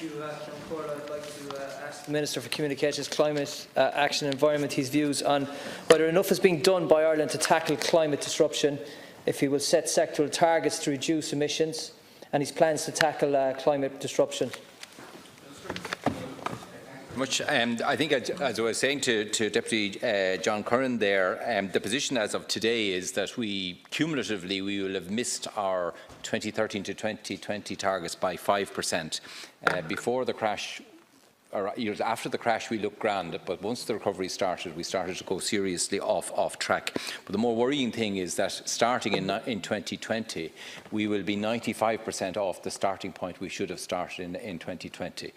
Thank you, Corla. I'd like to ask the Minister for Communications, Climate Action and Environment his views on whether enough is being done by Ireland to tackle climate disruption, if he will set sectoral targets to reduce emissions, and his plans to tackle climate disruption. I think, as I was saying to Deputy John Curran there, the position as of today is that cumulatively we will have missed our 2013 to 2020 targets by 5%. Before the crash, or years after the crash, we looked grand, but once the recovery started, we started to go seriously off track. But the more worrying thing is that starting in 2020, we will be 95% off the starting point we should have started in 2020.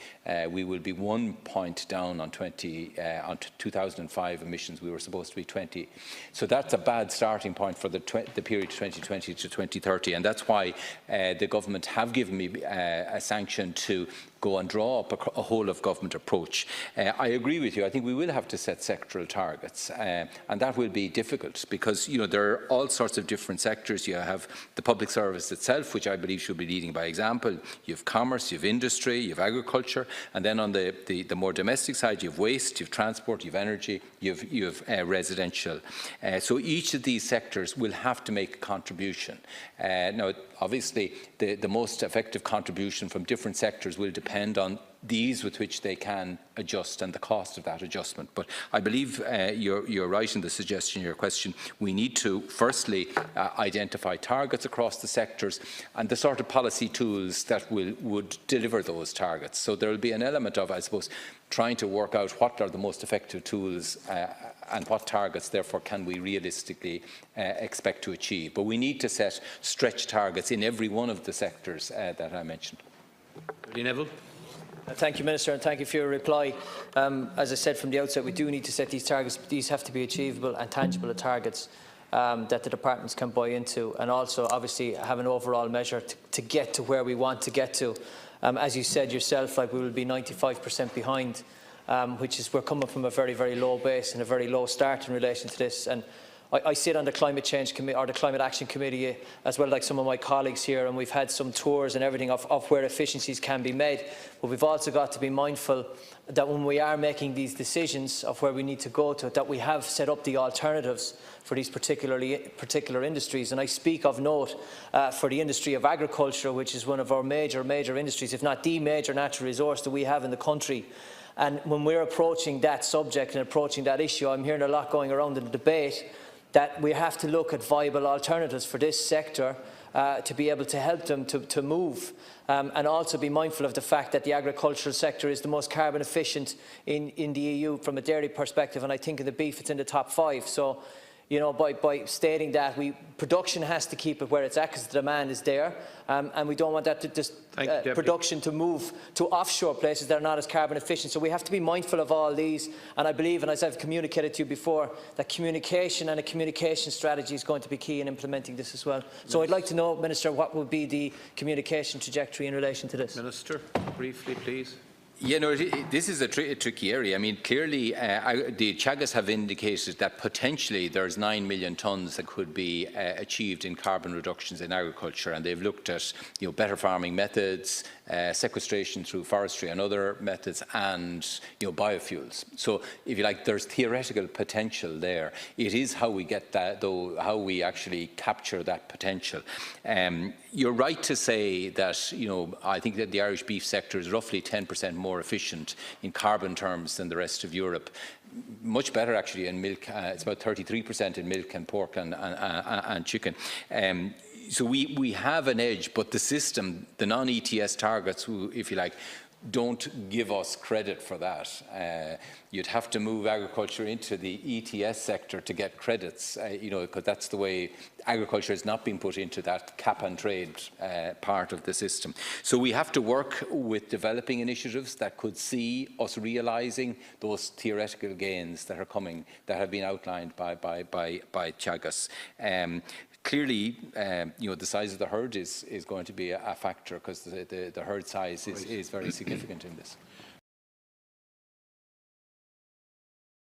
We will be 1 point down on 2005 emissions. We were supposed to be 20. So that's a bad starting point for the period 2020 to 2030, and that's why the government have given me a sanction to go and draw up a whole of government approach. I agree with you. I think we will have to set sectoral targets, and that will be difficult because there are all sorts of different sectors. You have the public service itself, which I believe should be leading by example. You have commerce, you have industry, you have agriculture, and then on the more domestic side, you have waste, you have transport, you have energy, you have residential. So each of these sectors will have to make a contribution. Now, obviously, the most effective contribution from different sectors will depend on the ease with which they can adjust and the cost of that adjustment. But I believe you're right in the suggestion in your question. We need to firstly identify targets across the sectors and the sort of policy tools that would deliver those targets. So there will be an element of, I suppose, trying to work out what are the most effective tools and what targets, therefore, can we realistically expect to achieve. But we need to set stretch targets in every one of the sectors that I mentioned. Neville. Thank you, Minister, and thank you for your reply. As I said from the outset, we do need to set these targets, but these have to be achievable and tangible targets that the departments can buy into, and also obviously have an overall measure to get to where we want to get to. As you said yourself, we will be 95% behind, which is we're coming from a very, very low base and a very low start in relation to this. And I sit on the Climate Change Committee or the Climate Action Committee as well, like some of my colleagues here, and we've had some tours and everything of where efficiencies can be made. But we've also got to be mindful that when we are making these decisions of where we need to go to, that we have set up the alternatives for these particular industries. And I speak of note for the industry of agriculture, which is one of our major industries, if not the major natural resource that we have in the country. And when we're approaching that subject and approaching that issue, I'm hearing a lot going around in the debate that we have to look at viable alternatives for this sector to be able to help them to move, and also be mindful of the fact that the agricultural sector is the most carbon efficient in the EU from a dairy perspective, and I think in the beef it's in the top 5. So, by stating that production has to keep it where it's at because the demand is there, and we don't want that production to move to offshore places that are not as carbon efficient. So we have to be mindful of all these, and I believe, and as I've communicated to you before, that communication and a communication strategy is going to be key in implementing this as well. So I'd like to know, Minister, what would be the communication trajectory in relation to this? Minister, briefly, please. This is a tricky area. I mean, clearly, the Teagasc have indicated that potentially there's 9 million tonnes that could be achieved in carbon reductions in agriculture, and they've looked at better farming methods, sequestration through forestry and other methods, and biofuels. So, if you like, there's theoretical potential there. It is how we get that, though, how we actually capture that potential. You're right to say that I think that the Irish beef sector is roughly 10% more efficient in carbon terms than the rest of Europe. Much better actually in milk. It's about 33% in milk and pork and chicken. So we have an edge, but the system, the non-ETS targets, if you like, don't give us credit for that. You'd have to move agriculture into the ETS sector to get credits, because that's the way agriculture has not been put into that cap and trade part of the system. So we have to work with developing initiatives that could see us realising those theoretical gains that are coming, that have been outlined by Teagasc. Clearly, the size of the herd is going to be a factor because the herd size is very significant in this.